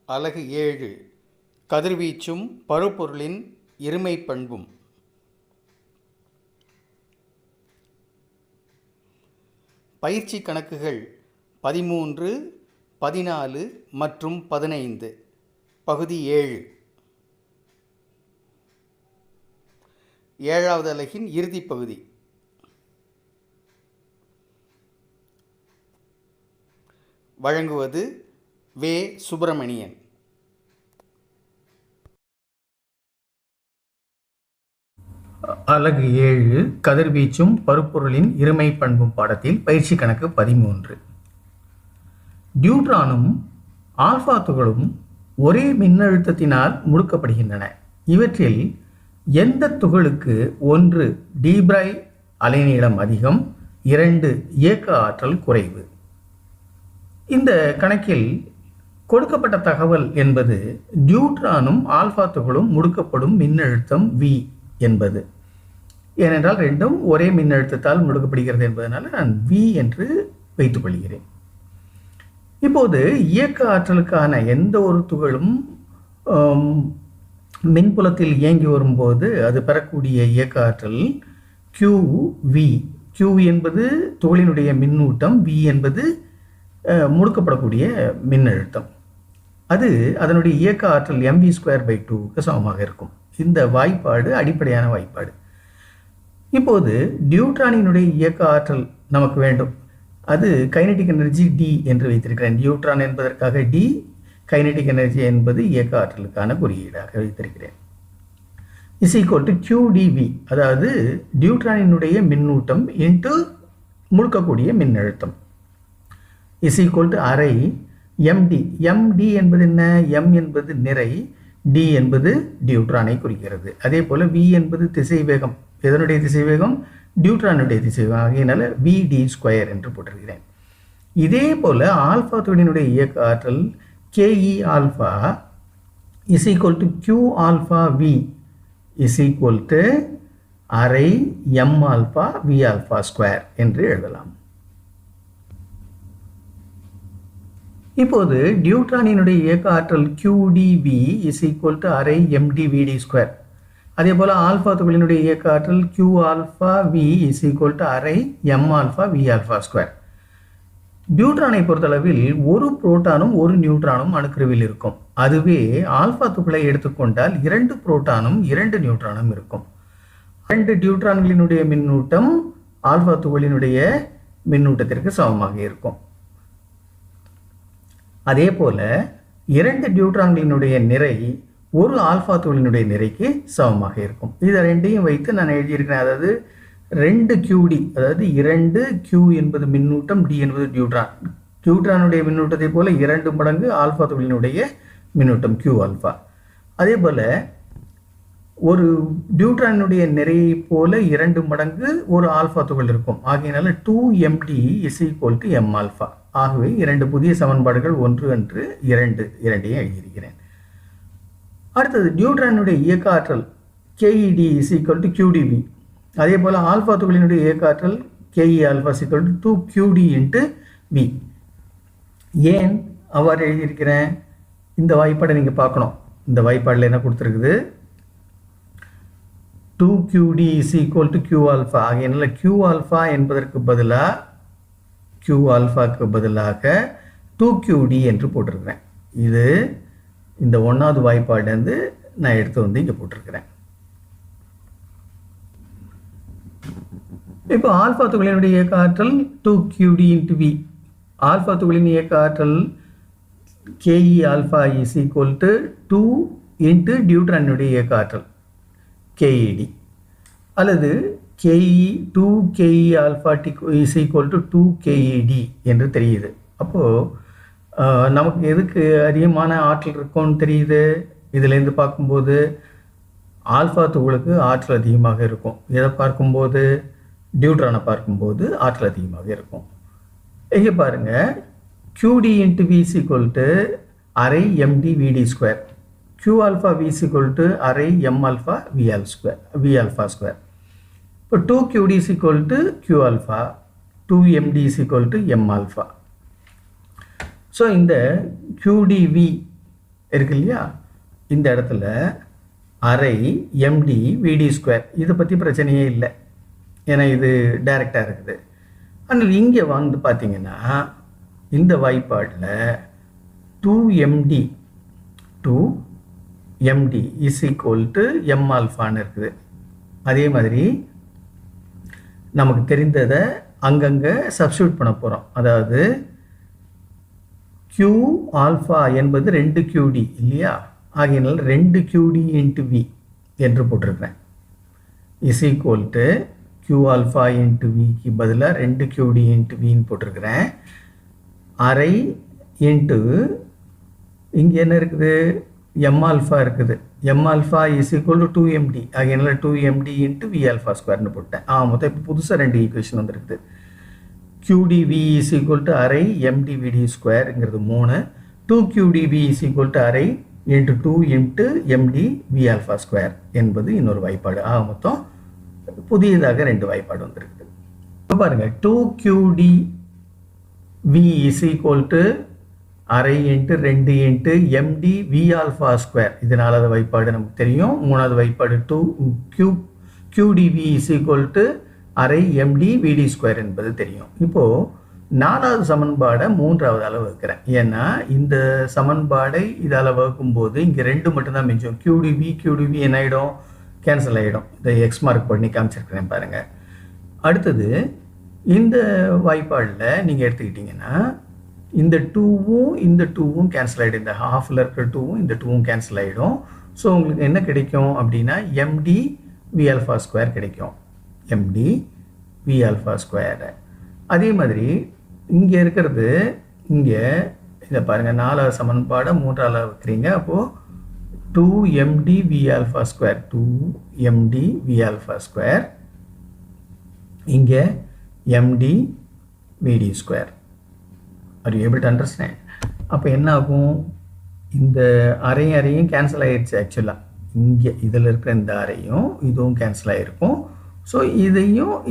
அலகு 7 கதிர்வீச்சும் பருப்பொருளின் இருமைப் பண்பும். பயிற்சி கணக்குகள் 13, 14 மற்றும் 15 பகுதி 7 ஏழாவது அலகின் இறுதிப் பகுதி. வழங்குவது வே. சுப்பிரமணியன். அலகு 7 கதிர்வீச்சும் பருப்பொருளின் இருமை பண்பும் பாடத்தில் பயிற்சி கணக்கு 13. டியூட்ரானும் ஆல்பா துகளும் ஒரே மின்னழுத்தத்தினால் முடுக்கப்படுகின்றன. இவற்றில் எந்த துகளுக்கு 1 டீப்ரை அலைநீளம் அதிகம், 2 இயக்க ஆற்றல் குறைவு? இந்த கணக்கில் கொடுக்கப்பட்ட தகவல் என்பது டியூட்ரானும் ஆல்பா துகளும் முடுக்கப்படும் மின்னழுத்தம் V என்பது. ஏனென்றால் ரெண்டும் ஒரே மின்னழுத்தத்தால் முடுக்கப்படுகிறது என்பதனால நான் V என்று வைத்துக் கொள்கிறேன். இப்போது இயக்க ஆற்றலுக்கான எந்த ஒரு துகளும் மின்புலத்தில் இயங்கி வரும்போது அது பெறக்கூடிய இயக்க ஆற்றல் QV. Q என்பது துகளினுடைய மின்னூட்டம், V என்பது முடுக்கப்படக்கூடிய மின்னழுத்தம். அது அதனுடைய இயக்க ஆற்றல் mv²/2க்கு சமமாக இருக்கும். இந்த வாய்ப்பாடு அடிப்படையான வாய்ப்பாடு. இப்போது டியூட்ரானினுடைய இயக்க ஆற்றல் நமக்கு வேண்டும். அது கைனடிக் எனர்ஜி D என்று வைத்திருக்கிறேன். டியூட்ரான் என்பதற்காக D, கைனடிக் எனர்ஜி என்பது இயக்க ஆற்றலுக்கான குறியீடாக வைத்திருக்கிறேன். QdV, அதாவது டியூட்ரானினுடைய மின்னூட்டம் இன்ட்டு முடுக்கக்கூடிய மின்னழுத்தம் அரை md. md என்பது என்ன? m என்பது நிறை, d என்பது டியூட்ரானை குறிக்கிறது. அதே போல V என்பது திசைவேகம். எதனுடைய திசைவேகம்? டியூட்ரானுடைய திசைவேகம். ஆகையினால vd² என்று போட்டிருக்கிறேன். இதே போல ஆல்பா துகளினுடைய இயக்க ஆற்றல் KE alpha Q alpha V அரை m ஆல்பா V ஆல்பா² என்று எழுதலாம். இப்போது டியூட்ரானினுடைய இயக்க ஆற்றல் QdV அரை mdVd². அதே போல ஆல்பா துகளினுடைய இயக்க ஆற்றல் Q ஆல்பா V அரை m ஆல்பா V ஆல்பா². டியூட்ரானை பொறுத்தளவில் ஒரு புரோட்டானும் ஒரு நியூட்ரானும் அணுக்கருவில் இருக்கும். அதுவே ஆல்பா துகளை எடுத்துக்கொண்டால் 2 புரோட்டானும் 2 நியூட்ரானும் இருக்கும். 2 டியூட்ரான்களினுடைய மின்னூட்டம் ஆல்பா துகளினுடைய மின்னூட்டத்திற்கு சமமாக இருக்கும். அதே போல 2 டியூட்ரான்களினுடைய நிறை ஒரு ஆல்பா துகளினுடைய நிறைக்கு சமமாக இருக்கும். இதை ரெண்டையும் வைத்து நான் எழுதியிருக்கிறேன். அதாவது 2 QD, அதாவது 2 Q என்பது மின்னூட்டம், D என்பது டியூட்ரான். டியூட்ரானுடைய மின்னூட்டத்தை போல 2 மடங்கு ஆல்பா துகளினுடைய மின்னூட்டம் Q ஆல்பா. அதே போல ஒரு டியூட்ரானுடைய நிறையை போல 2 மடங்கு ஒரு ஆல்பா துகள் இருக்கும். ஆகையினால 2md m ஆல்பா. ஆகவே 2 புதிய சமன்பாடுகள் 1 என்று 2 இரண்டையும் எழுதியிருக்கிறேன். அடுத்தது டியூட்ரானுடைய இயக்க ஆற்றல் KED QdV. அதே போல ஆல்பா துகளினுடைய இயக்க ஆற்றல் KE ஆல்பா 2QD × V. ஏன் அவ்வாறு எழுதியிருக்கிறேன்? இந்த வாய்ப்பாடை நீங்கள் பார்க்கணும். இந்த வாய்ப்பாடில் என்ன கொடுத்துருக்குது? 2QD Q alpha. ஆகையினால Q ஆல்பா என்பதற்கு பதிலாக Q ஆல்பாக்கு பதிலாக 2QD என்று போட்டிருக்கிறேன். இது இந்த 1வது வாய்ப்பாடுலேருந்து நான் எடுத்து வந்து இங்கே போட்டிருக்கிறேன். இப்போ ஆல்பா துகளினுடைய இயக்க ஆற்றல் 2QD × V. ஆல்பா துகளின் இயக்க ஆற்றல் KE ஆல்பா 2 × டியூட்ரானுடைய இயக்க ஆற்றல் KED, அல்லது KE ஆல்பா 2KED என்று தெரியுது. அப்போது நமக்கு எதுக்கு அதிகமான ஆற்றல் இருக்கும்னு தெரியுது? இதிலேருந்து பார்க்கும்போது ஆல்பா துகளுக்கு ஆற்றல் அதிகமாக இருக்கும். எதை பார்க்கும்போது? டியூட்ரானை பார்க்கும்போது ஆற்றல் அதிகமாக இருக்கும். இங்கே பாருங்கள், QD × V அரை mdVd². Q ஆல்பா V அரை m ஆல்பா V ஆல்பா². இப்போ 2QD Q alpha, 2md m alpha. So இந்த QdV இருக்கு இல்லையா, இந்த இடத்துல அரை எம்டி விடி ஸ்கொயர், இதை பற்றி பிரச்சனையே இல்லை, ஏன்னா இது டைரெக்டாக இருக்குது. ஆனால் இங்கே வந்து பார்த்தீங்கன்னா இந்த வாய்ப்பாடில் 2md is equal to M ஆல்ஃபான்னு இருக்குது. அதே மாதிரி நமக்கு தெரிந்ததை அங்கங்கே சப்ஸ்டியூட் பண்ண போகிறோம். அதாவது q ஆல்ஃபா என்பது 2qd இல்லையா, ஆகையினால் 2qd இன்ட்டு v என்று போட்டிருக்கிறேன். Is equal to q alpha into விக்கு பதிலாக 2qd இன்ட்டு வின்னு போட்டிருக்கிறேன். அரை இன்ட்டு இங்கே என்ன இருக்குது, எம் ஆல்ஃபா இருக்குது. M alpha is equal to 2md, ஆகையினால 2md இன்ட்டு வி ஆல்ஃபா ஸ்கொயர்னு போட்டேன். மொத்தம் இப்போ புதுசாக 2 ஈக்குவேஷன் வந்துருக்குது. qdv இஸ் ஈக்குவல் டு அரை எம்டி விடி ஸ்கொயருங்கிறது 3, 2qdv இஸ் ஈக்குவல் டு அரை into 2 into m d v alpha square என்பது இன்னொரு வாய்ப்பாடு. மொத்தம் புதியதாக 2 வாய்ப்பாடு வந்துருக்குது. இப்போ பாருங்கள், 2qdv இஸ் ஈக்குவல் டு அரை into 2 into m d v alpha square, இது 4வது வாய்ப்பாடு நமக்கு தெரியும். 3வது வாய்ப்பாடு qdv இஸ் ஈக்குவல் டு அரை எம்டி விடி ஸ்கொயர் என்பது தெரியும். இப்போது 4வது சமன்பாடை 3வது அளவு வைக்கிறேன். ஏன்னா இந்த சமன்பாடை இதால் வகுக்கும்போது இங்கே 2 மட்டும்தான் மிஞ்சும். qdv என்ன ஆகிடும், கேன்சல் ஆகிடும். இதை எக்ஸ் மார்க் பண்ணி காமிச்சிருக்கிறேன் பாருங்கள். அடுத்தது இந்த வாய்ப்பாடில் நீங்கள் எடுத்துக்கிட்டிங்கன்னா இந்த 2வும் இந்த 2வும் கேன்சல் ஆகிடும். இந்த ஹாஃபில் இருக்கிற 2வும் இந்த 2வும் கேன்சல் ஆகிடும். ஸோ உங்களுக்கு என்ன கிடைக்கும் அப்படின்னா எம்டி வி ஆல்ஃபா ஸ்கொயர் கிடைக்கும். M d v alpha square. அதே மாதிரி இங்கே இருக்கிறது, இங்கே இதை பாருங்கள், 4வது சமன்பாடை 3வது வைக்கிறீங்க. அப்போது 2md v alpha square, 2md v alpha square, இங்கே m d v d square. Are you able to understand? அப்போ என்ன ஆகும், இந்த அரையும் கேன்சல் ஆகிடுச்சு. ஆக்சுவலாக இங்கே இதில் இருக்கிற இந்த அரையும் இதுவும் கேன்சல் ஆகிருக்கும். ஸோ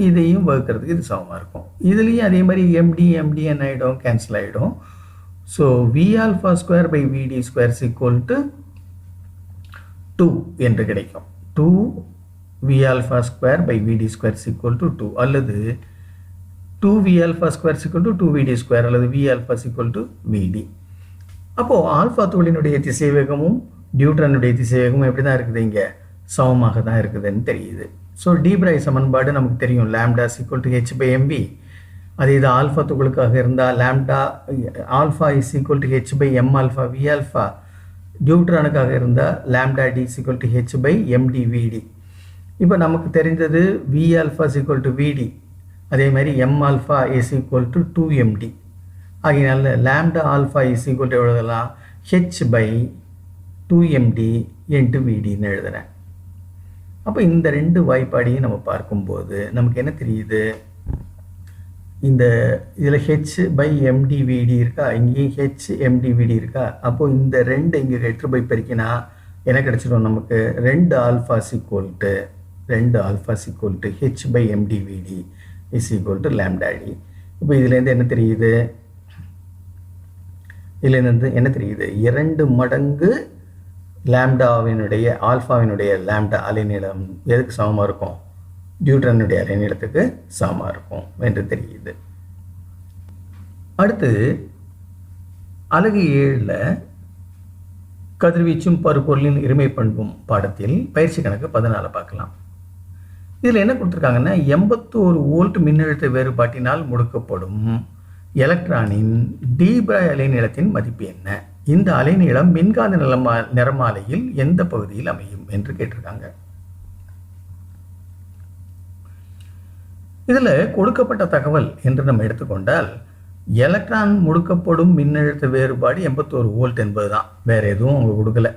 இதையும் வகுக்கிறதுக்கு இது சமமாக இருக்கும். இதுலேயும் அதே மாதிரி எம்டி என்ன ஆகிடும், கேன்சல் ஆகிடும். So v alpha square by v d square is equal to 2 என்று கிடைக்கும். 2 v alpha square by v d square is equal to 2, அல்லது 2v alpha square is equal to 2vd square, அல்லது v alpha is equal to vd. அப்போது alpha தூளினுடைய திசைவேகமும் டியூட்ரானுடைய திசைவேகமும் எப்படி தான் இருக்குது, இங்கே சமமாக தான் இருக்குதுன்னு தெரியுது. ஸோ டீப்ரை சமன்பாடு நமக்கு தெரியும், lambda is equal to H by MP. அதே இது ஆல்ஃபா துகளுக்காக இருந்தால் lambda alpha is equal to H by M alpha V alpha. டியூட்ரானுக்காக இருந்தால் lambda D is equal to H by MD VD. இப்போ நமக்கு தெரிந்தது V alpha is equal to VD, அதே மாதிரி M alpha is equal to 2md. ஆகையினால lambda alpha is equal to எழுதலாம் H by 2md into விடின்னு எழுதுகிறேன். அப்போ இந்த 2 வாய்ப்பாடையும் நம்ம பார்க்கும்போது நமக்கு என்ன தெரியுது, இந்த இதில் ஹெச் பை எம்டி விடி இருக்கா, இங்கேயும் ஹெச் எம்டி விடி இருக்கா. அப்போது இந்த 2 இங்கே எட்டு பை பெருக்கினா என்ன கிடச்சிடும் நமக்கு, 2 alpha equal to H by MD VD is equal to lambda D. இப்போ இதுலேருந்து என்ன தெரியுது, 2 மடங்கு லாம்டாவினுடைய ஆல்ஃபாவினுடைய லாம்டா அலைநீளம் எதுக்கு சமமாக இருக்கும், டியூட்ரானுடைய அலைநீளத்துக்கு சமமாக இருக்கும் என்று தெரியுது. அடுத்து அலகு 7 கதிர்வீச்சும் பருப்பொருளின் இருமை பண்பும் பாடத்தில் பயிற்சி கணக்கு 14 பார்க்கலாம். இதில் என்ன கொடுத்துருக்காங்கன்னா, 81 வோல்ட் மின்னழுத்த வேறுபாட்டினால் முடுக்கப்படும் எலக்ட்ரானின் டீப்ரை அலைநீளத்தின் மதிப்பு என்ன, இந்த அலைநீளம் மின்காந்த நிறமாலையில் எந்த பகுதியில் அமையும் என்று கேட்டிருக்காங்க. இதில் கொடுக்கப்பட்ட தகவல் என்று நம்ம எடுத்துக்கொண்டால் எலக்ட்ரான் முடுக்கப்படும் மின்னழுத்த வேறுபாடு 81 வோல்ட் என்பது தான், வேறு எதுவும் அவங்க கொடுக்கல.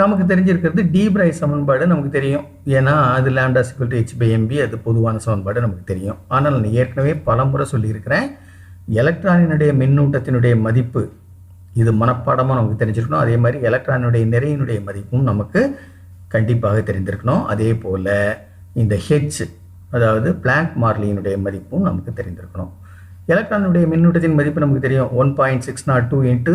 நமக்கு தெரிஞ்சிருக்கிறது டீப்ரை சமன்பாடு நமக்கு தெரியும், ஏன்னா அது lambda equal to H by m p, அது பொதுவான சமன்பாடு நமக்கு தெரியும். ஆனால் நான் ஏற்கனவே பலமுறை சொல்லியிருக்கிறேன், எலக்ட்ரானினுடைய மின்னூட்டத்தினுடைய மதிப்பு இது மனப்பாடமாக நமக்கு தெரிஞ்சிருக்கணும். அதே மாதிரி எலக்ட்ரானுடைய நிறையினுடைய மதிப்பும் நமக்கு கண்டிப்பாக தெரிந்திருக்கணும். அதே போல் இந்த ஹெச், அதாவது பிளாங்க் மாறிலியினுடைய மதிப்பும் நமக்கு தெரிந்திருக்கணும். எலக்ட்ரானுடைய மின்னூட்டத்தின் மதிப்பு நமக்கு தெரியும், 1.602 இன்ட்டு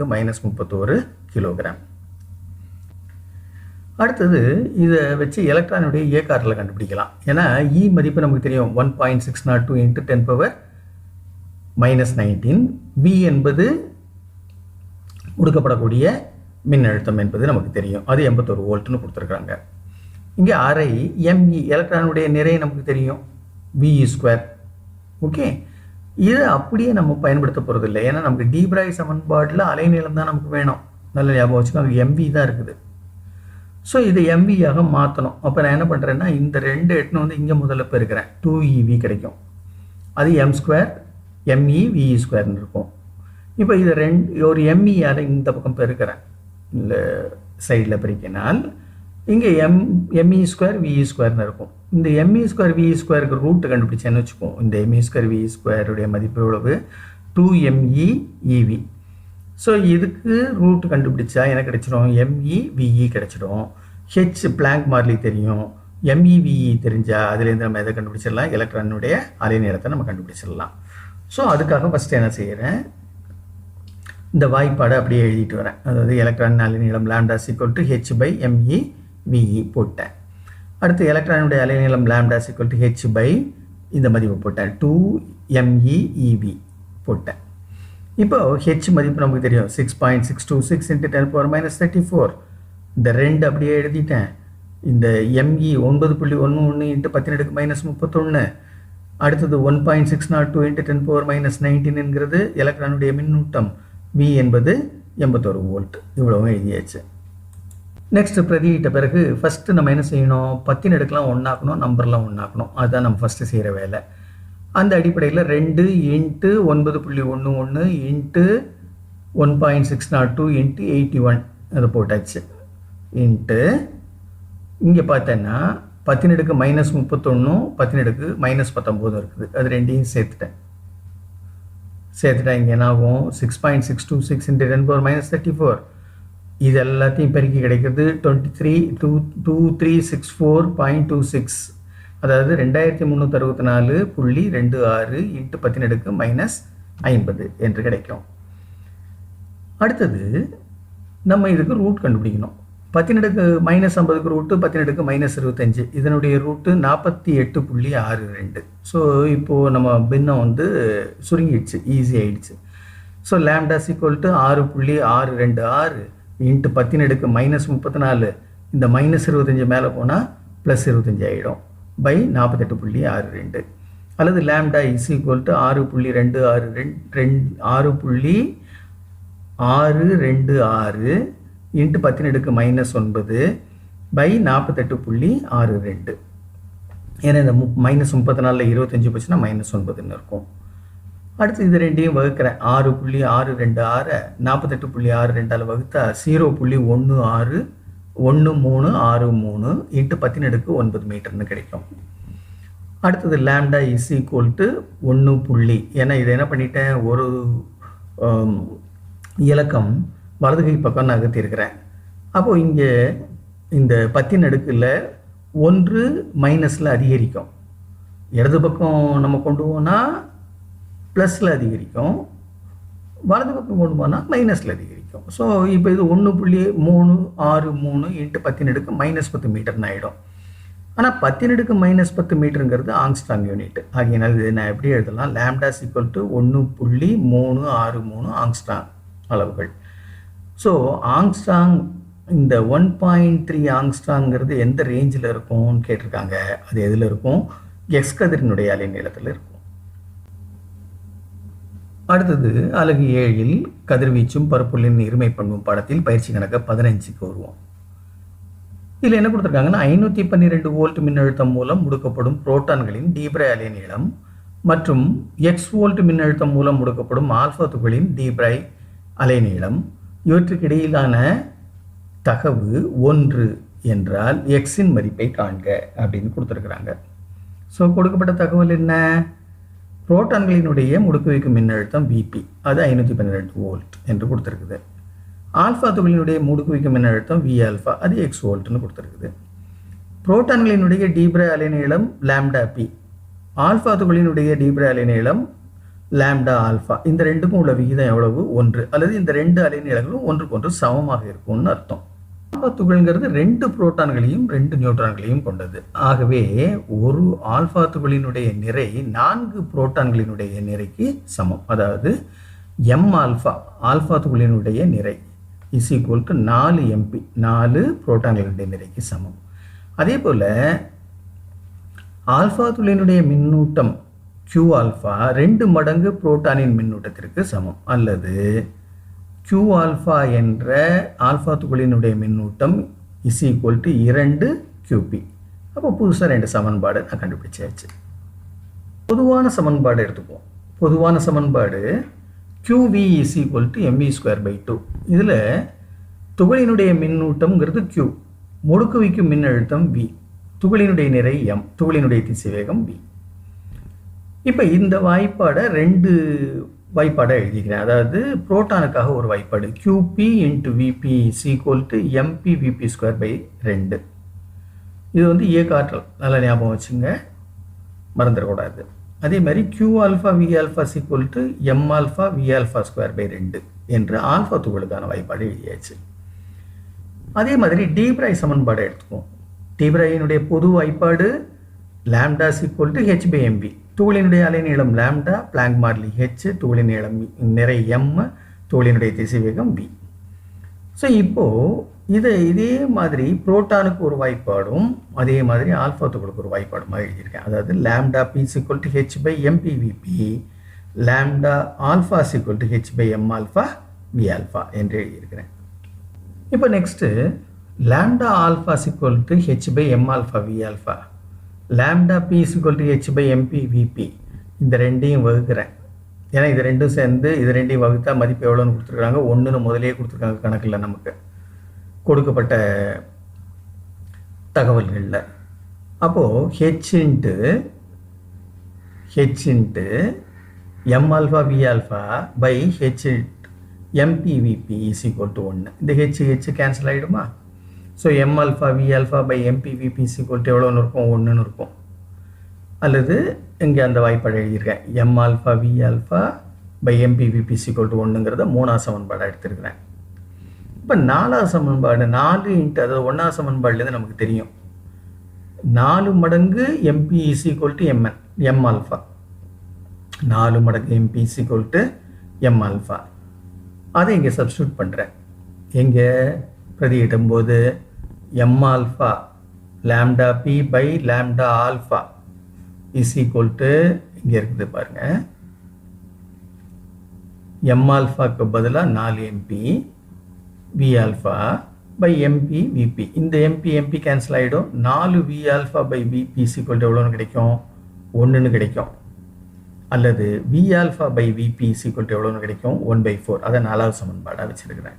-31 கிலோகிராம். அடுத்தது இதை வச்சு எலக்ட்ரானுடைய இயக்க ஆற்றலை கண்டுபிடிக்கலாம். ஏன்னா E மதிப்பு நமக்கு தெரியும் 1.602 × 10⁻−19. V என்பது முடுக்கப்படக்கூடிய மின்னழுத்தம் என்பது நமக்கு தெரியும். அது 81 வோல்ட்னு கொடுத்துருக்காங்க. இங்கே அரை ME எலக்ட்ரானுடைய நிறை நமக்கு தெரியும் VE². ஓகே, இதை அப்படியே நம்ம பயன்படுத்த போகிறது இல்லை. ஏன்னா நமக்கு டி பிராய் சமன்பாட்டில் அலைநீளம் தான் நமக்கு வேணும். நல்ல ஞாபகம் வச்சுக்கோங்க, MV தான் இருக்குது. ஸோ இதை MVயாக மாற்றணும். அப்போ நான் என்ன பண்ணுறேன்னா இந்த 2 எட்டுன்னு வந்து இங்கே முதல்ல பெருக்கிறேன். 2EV கிடைக்கும். அது M² ME VE² இருக்கும். இப்போ இதை ஒரு ME-யால் இந்த பக்கம் பெருக்கிறேன். இல்லை சைடில் பெருக்கினால் இங்கே ME² VE² இருக்கும். இந்த ME² VE²க்கு ரூட்டு கண்டுபிடிச்சேன்னு வச்சுப்போம். இந்த ME² VE² மதிப்பு எவ்வளவு? 2ME EV. ஸோ இதுக்கு ரூட் கண்டுபிடிச்சா எனக்கு கிடைச்சிடும் ME VE கிடைச்சிடும். ஹெச் பிளாங்க் மாறிலி தெரியும். ME VE தெரிஞ்சால் அதுலேருந்து நம்ம எதை கண்டுபிடிச்சிடலாம்? எலக்ட்ரானுடைய அலைநீளத்தை நம்ம கண்டுபிடிச்சிடலாம். ஸோ அதுக்காக ஃபஸ்ட்டு என்ன செய்கிறேன், இந்த வாய்ப்பாடை அப்படியே எழுதிட்டு வரேன். அதாவது எலக்ட்ரான் அலைநீளம் λ h/ME VE போட்டேன். அடுத்து எலக்ட்ரானுடைய அலைநீளம் λ h இந்த மதிப்பு போட்டேன். 2ME EV போட்டேன். இப்போ ஹெச் மதிப்பு நமக்கு தெரியும் 6.626 × 10⁻34. இந்த 2 அப்படியே எழுதிட்டேன். இந்த ME 9.11 × 10⁻31. அடுத்தது 1.602 × 10⁻19 எலக்ட்ரானுடைய மின்னூட்டம். V என்பது 81 வோல்ட். இவ்வளவும் எழுதியாச்சு. நெக்ஸ்ட் பிரதியிட்ட பிறகு ஃபஸ்ட்டு நம்ம என்ன செய்யணும், 10 ஒன்றாக்கணும், நம்பர்லாம் ஒன்றாக்கணும். அதுதான் நம்ம ஃபஸ்ட்டு செய்கிற வேலை. அந்த அடிப்படையில் 2 × 9.11 × 1.602 × 81 அதை போட்டாச்சு. இங்கே பார்த்தேன்னா 10⁻31 10⁻−19 இருக்குது. அது ரெண்டையும் சேர்த்துட்டேன். இங்கே என்ன ஆகும்? 6.626 × 10⁻34. இது எல்லாத்தையும் பெருக்கி கிடைக்கிறது 2364.26. அதாவது 2364.26 × 10⁻−50 என்று கிடைக்கும். அடுத்தது நம்ம இதுக்கு ரூட் கண்டுபிடிக்கணும். 10⁻−50க்கு ரூட்டு 10⁻−25. இதனுடைய ரூட்டு 48.62. ஸோ இப்போது நம்ம பின்னம் வந்து சுருங்கிடுச்சு, ஈஸி ஆகிடுச்சு. ஸோ λ = 6.626 × 10⁻−34. இந்த -25 மேலே போனால் +25 ஆகிடும் பை 48.62. அல்லது λ = 6.626 × 10⁻−9 பை 48.62. ஏன்னா இந்த -34 25 போச்சுன்னா -9ன்னு இருக்கும். அடுத்து இது ரெண்டையும் வகுக்கிறேன். 6.626 48.62 வகுத்தா 0.1363 × 10⁻9 மீட்டர்னு கிடைக்கும். அடுத்தது λ = 1. ஏன்னா இதை என்ன பண்ணிட்டேன், ஒரு இலக்கம் வலது கை பக்கம் நகர்த்தியிருக்கிறேன். அப்போது இங்கே இந்த 10 1 மைனஸில் அதிகரிக்கும். இடது பக்கம் நம்ம கொண்டு போனால் ப்ளஸில் அதிகரிக்கும், வலது பக்கம் கொண்டு போனால் மைனஸில் அதிகரிக்கும். ஸோ இப்போ இது 1.363 × 10⁻−10 மீட்டர்னு ஆகிடும். ஆனால் 10⁻−10 மீட்டருங்கிறது ஆங்ஸ்ட்ராங் யூனிட். ஆகையினால் இது நான் எப்படி எழுதலாம், λ = 1.363 ஆங்ஸ்ட்ராங் அளவுகள். ஸோ ஆங்ஸ்ட்ராங் இந்த 1.3 ஆங்ஸ்ட்ராங்கிறது எந்த ரேஞ்சில் இருக்கும்னு கேட்டிருக்காங்க. அது எதில் இருக்கும்? எக்ஸ் கதிரினுடைய அலைநீளத்தில் இருக்கும். அடுத்தது அலகு 7 கதிர்வீச்சும் பரப்புள்ளின் இருமை பண்பும் பாடத்தில் பயிற்சி கணக்கு 15க்கு வருவோம். இதில் என்ன கொடுத்துருக்காங்கன்னா 512 வோல்ட் மின்னழுத்தம் மூலம் முடுக்கப்படும் புரோட்டான்களின் டீப்ரை அலைநீளம் மற்றும் எக்ஸ் வோல்ட் மின்னழுத்தம் மூலம் முடுக்கப்படும் ஆல்ஃபா துகளின் டீப்ரை அலைநீளம் இவற்றுக்கு இடையிலான தகவு 1 என்றால் எக்ஸின் மதிப்பை காண்க அப்படின்னு கொடுத்துருக்குறாங்க. ஸோ கொடுக்கப்பட்ட தகவல் என்ன? புரோட்டான்களினுடைய முடுக்கு வைக்கும் மின்னழுத்தம் Vp, அது 512 வோல்ட் என்று கொடுத்துருக்குது. ஆல்ஃபா துகளினுடைய முடுக்கு வைக்கும் மின்னழுத்தம் Vα, அது எக்ஸ் வோல்ட்னு கொடுத்துருக்குது. புரோட்டான்களினுடைய டீப்ரை அலைநீளம் λp ஆல்ஃபா துகளினுடைய டீப்ரை அலைநீளம் லாம்டா ஆல்ஃபா. இந்த ரெண்டுக்கும் உள்ள விகிதம் எவ்வளவு? 1. அல்லது இந்த 2 அலைநீளங்களும் ஒன்றுக்கொன்று சமமாக இருக்கும்னு அர்த்தம். ஆல்ஃபா துகள்ங்கிறது 2 புரோட்டான்களையும் 2 நியூட்ரான்களையும் கொண்டது. ஆகவே ஒரு ஆல்ஃபா துகளினுடைய நிறை 4 புரோட்டான்களினுடைய நிறைக்கு சமம். அதாவது m ஆல்ஃபா, ஆல்ஃபா துகளினுடைய நிறை is equal to 4 mp, 4 புரோட்டான்களுடைய நிறைக்கு சமம். அதே போல ஆல்ஃபா துகளினுடைய மின்னூட்டம் Q ஆல்ஃபா 2 மடங்கு புரோட்டானின் மின்னூட்டத்திற்கு சமம். அல்லது Q ஆல்ஃபா என்ற ஆல்ஃபா துகளினுடைய மின்னூட்டம் is equal to 2 QP. அப்போ புதுசாக 2 சமன்பாடு நான் கண்டுபிடிச்சாச்சு. பொதுவான சமன்பாடு எடுத்துப்போம். பொதுவான சமன்பாடு QV is equal to mv²/2. இதில் துகளினுடைய மின்னூட்டம்ங்கிறது Q, முடுக்குவிக்கும் மின்னழுத்தம் V, துகளினுடைய நிறை M, துகளினுடைய திசைவேகம் V. இப்போ இந்த வாய்ப்பாடை 2 வாய்ப்பாடை எழுதிக்கிறேன். அதாவது புரோட்டானுக்காக ஒரு வாய்ப்பாடு QP × VP is equal to mp/Vp²/2. இது வந்து இயக்க ஆற்றல், நல்லா ஞாபகம் வச்சுங்க, மறந்துடக்கூடாது. அதே மாதிரி Q alpha V alpha is equal to m alpha V ஆல்ஃபா² என்று ஆல்ஃபா துகளுக்கான வாய்ப்பாடு எழுதியாச்சு. அதே மாதிரி டீப்ரை சமன்பாடு எடுத்துக்குவோம். டீப்ரையினுடைய பொது வாய்ப்பாடு lambda is equal to h/mv. துகளினுடைய அலைநீளம் லாம்டா, பிளாங்க் மாறிலி h, துகளின் நீளம் நிறை m, துகளினுடைய திசைவேகம் v. ஸோ இப்போது இதே மாதிரி புரோட்டானுக்கு ஒரு வாய்ப்பாடும் அதே மாதிரி ஆல்ஃபா துகளுக்கு ஒரு வாய்ப்பாடுமா எழுதியிருக்கேன். அதாவது lambda p is equal to h/mp/Vp, lambda alpha is equal to h/m alpha V alpha என்று எழுதியிருக்கிறேன். இப்போ next lambda alpha is equal to h/m alpha V alpha, lambda p is equal to h/mp/Vp, இந்த ரெண்டையும் வகுக்கிறேன். ஏன்னா இது ரெண்டும் சேர்ந்து இது ரெண்டையும் வகுத்தா மதிப்பு எவ்வளோன்னு கொடுத்துருக்காங்க, 1ன்னு முதலே கொடுத்துருக்காங்க கணக்கில் நமக்கு கொடுக்கப்பட்ட தகவல்களில். அப்போது h m alpha V alpha by h mp/Vp is equal to 1. இந்த h கேன்சல் ஆகிடுமா? So m alpha V alpha by mp/Vp is equal to எவ்வளோன்னு இருக்கும்? 1ன்னு இருக்கும். அல்லது இங்கே அந்த வாய்ப்பாடு எழுதியிருக்கேன், m alpha V alpha by mp/Vp is equal to 1ங்கிறத 3ஆவது சமன்பாடாக எடுத்துருக்கிறேன். இப்போ 4ஆவது சமன்பாடு 4 × அதாவது 1ஆவது சமன்பாடுலேருந்து நமக்கு தெரியும் 4 மடங்கு mp is equal to mn, m alpha, 4 மடங்கு mp is equal to m alpha. அதை இங்கே சப்ஸ்டியூட் பண்ணுறேன். எங்கே பிரதியிடும் போது m alpha lambda p by lambda alpha is equal to இங்கே இருக்குது பாருங்கள், m ஆல்ஃபாக்கு பதிலாக 4 mp V alpha by mp/Vp. இந்த mp கேன்சல் ஆகிடும். 4 V alpha by Vp is equal to எவ்வளோன்னு கிடைக்கும்? 1ன்னு கிடைக்கும். அல்லது V alpha by Vp is equal to எவ்வளோன்னு கிடைக்கும்? 1/4. அதை 4ஆவது சமன்பாடாக வச்சுருக்கிறேன்.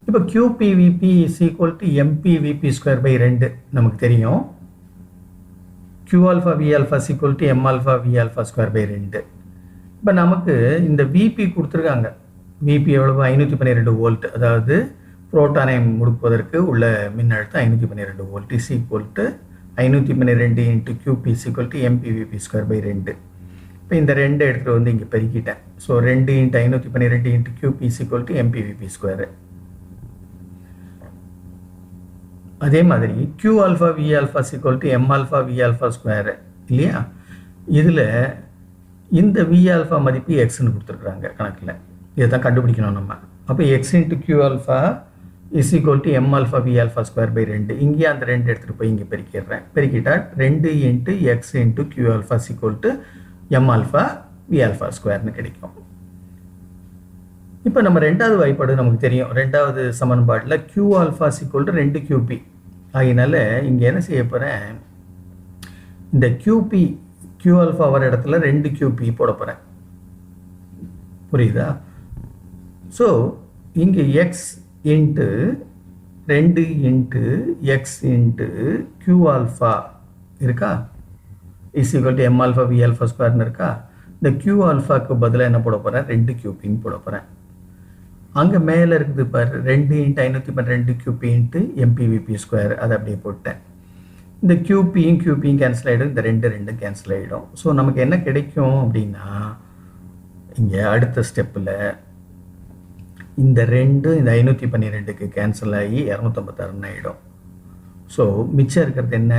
இப்போ QP/Vp is equal to mp/Vp²/2 நமக்கு தெரியும். Q ஆல்ஃபா V ஆல்ஃபா is equal to m alpha V ஆல்ஃபா²/2. இப்போ நமக்கு இந்த Vp கொடுத்துருக்காங்க. Vp எவ்வளவு? 512 வோல்ட். அதாவது புரோட்டானை முடுக்குவதற்கு உள்ள மின்னழுத்தம் 512 volt is equal to 512 × QP is equal to mp/Vp²/2. இப்போ இந்த 2 எடுத்துகிட்டு வந்து இங்கே பெருக்கிட்டேன். So 2 × 512 × QP is equal to mp/Vp². அதே மாதிரி Q ஆல்ஃபா V ஆல்ஃபா is equal to m alpha V alpha இல்லையா? இதில் இந்த V ஆல்ஃபா மதிப்பு எக்ஸ்ன்னு கொடுத்துருக்குறாங்க கணக்கில். இதை தான் கண்டுபிடிக்கணும் நம்ம. அப்போ x × Q alpha is equal to m alpha V ஆல்ஃபா²/2. இங்கே அந்த 2 எடுத்துகிட்டு போய் இங்கே பெருக்கிடுறேன். பெருக்கிட்டால் 2 × x × Q alpha is equal to m alpha V ஆல்ஃபா² கிடைக்கும். இப்போ நம்ம 2வது வாய்ப்பாடு நமக்கு தெரியும். 2வது சமன்பாட்டில் Q alpha is equal to 2 QP. அதனால இங்கே என்ன செய்ய போகிறேன், இந்த Q ஆல்ஃபா வர இடத்துல 2 QP போட போகிறேன். புரியுதா? ஸோ இங்கே x × 2 × x × Q ஆல்ஃபா இருக்கா, is equal to m alpha V ஆல்ஃபா² இருக்கா. இந்த Q ஆல்ஃபாக்கு பதிலாக என்ன போட போகிறேன்? 2 QPன்னு போட போகிறேன். அங்கே மேலே இருக்குது பாரு, 2 × 512 QP × mp/Vp². அதை அப்படியே போட்டேன். இந்த QPயும் கேன்சல் ஆகிடும், இந்த ரெண்டும் கேன்சல் ஆகிடும். ஸோ நமக்கு என்ன கிடைக்கும் அப்படின்னா, இங்கே அடுத்த ஸ்டெப்பில் இந்த 2 இந்த 512க்கு கேன்சல் ஆகி 256 ஆகிடும். ஸோ மிச்சம் இருக்கிறது என்ன,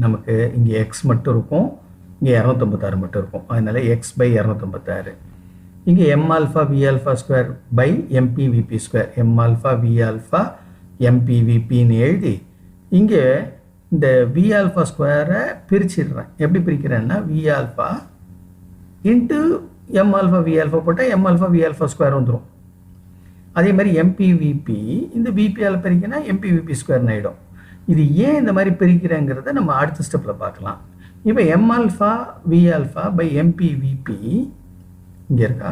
நமக்கு இங்கே எக்ஸ் மட்டும் இருக்கும், இங்கே 256 மட்டும் இருக்கும். அதனால் எக்ஸ் பை 256. இங்கே m alpha v alpha square by mpvp square, m alpha v alpha mpvpன்னு எழுதி இங்கே இந்த v alpha ஸ்கொயரை பிரிச்சிடுறேன். எப்படி பிரிக்கிறேன்னா, v alpha into m alpha v alpha போட்டால் m alpha v alpha square வந்துடும். அதே மாதிரி mpvp இந்த vpயால் பிரிக்கினா mpvp ஸ்கொயர்னு ஆகிடும். இது ஏன் இந்த மாதிரி பிரிக்கிறேங்கிறத நம்ம அடுத்த ஸ்டெப்பில் பார்க்கலாம். இப்போ m alpha v alpha by mpvp இங்கே இருக்கா,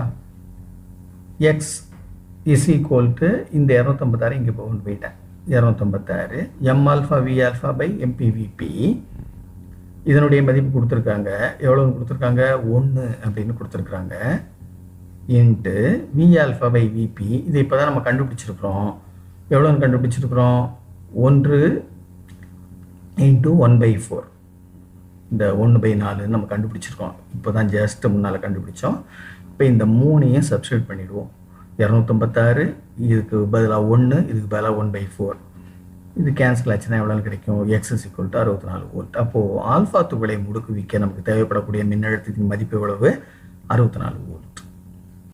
எக்ஸ் இஸ் ஈக்குவல் டு இந்த 256 இங்கே கொண்டு போயிட்டேன். 256 m alpha v alpha by mpvp இதனுடைய மதிப்பு கொடுத்துருக்காங்க. எவ்வளோன்னு கொடுத்துருக்காங்க, 1 அப்படின்னு கொடுத்துருக்குறாங்க. Into v alpha by vp இது இப்போ தான் நம்ம கண்டுபிடிச்சிருக்கிறோம். எவ்வளோன்னு கண்டுபிடிச்சிருக்கிறோம், 1 இன்ட்டு 1/4, இந்த 1/4 நம்ம கண்டுபிடிச்சிருக்கோம். இப்போ தான் ஜஸ்ட் முன்னால் கண்டுபிடிச்சோம். இப்போ இந்த 3ஐயும் சப்ஸ்டியூட் பண்ணிவிடுவோம். 256 இதுக்கு பதிலாக 1, இதுக்கு பதிலாக 1/4. இது கேன்சல் ஆச்சுன்னா எவ்வளோ கிடைக்கும், X is equal to 64 volt. அப்போது ஆல்ஃபா துகளை முடுக்குவிக்க நமக்கு தேவைப்படக்கூடிய மின்னழுத்தத்தின் மதிப்பு எவ்வளவு, 64 வோல்ட்.